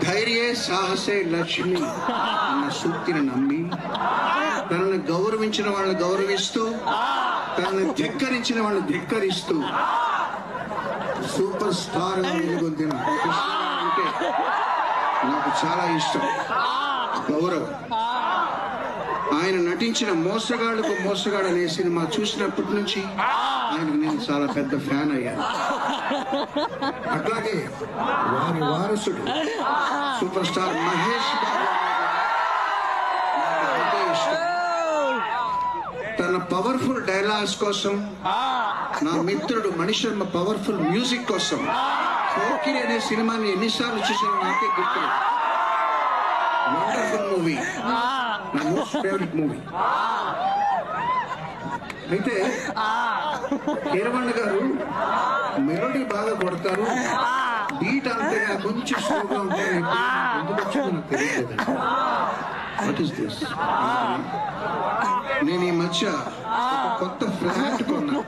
ధైర్యే సాహసే లక్ష్మి అన్న సూక్తిని నమ్మి తనను గౌరవించిన వాళ్ళని గౌరవిస్తూ తనను ధిక్కరించిన వాళ్ళని ధిక్కరిస్తూ సూపర్ స్టార్ గా వెలుగొందిన కృష్ణ అంటే నాకు చాలా ఇష్టం, గౌరవం. ఆయన నటించిన మోసగాళ్ళకు మోసగాడు అనే సినిమా చూసినప్పటి నుంచి ఆయనకు నేను చాలా పెద్ద ఫ్యాన్ అయ్యాను. అట్లాగే వారి వారసుడు సూపర్ స్టార్ మహేష్ బాబు నాకు ఇష్టం. తన పవర్ఫుల్ డైలాగ్స్ కోసం, నా మిత్రుడు మణిశర్మ పవర్ఫుల్ మ్యూజిక్ కోసం పోకిరి అనే సినిమాని ఎన్నిసార్లు చూసానో నాకే గుర్తు. వండర్ఫుల్ మూవీ, నా మోస్ట్ ఫేవరెట్ మూవీ. అయితే కీరవాణి గారు మెలోడీ బాగా కొడతారు, బీట్ అంతగా కొంచెం స్లోగా ఉంటారు. ఎందుకు వచ్చిందో నాకు తెలియదు. What is this? నేను ఈ మధ్య కొత్త ఫ్లాట్ కొన్నా.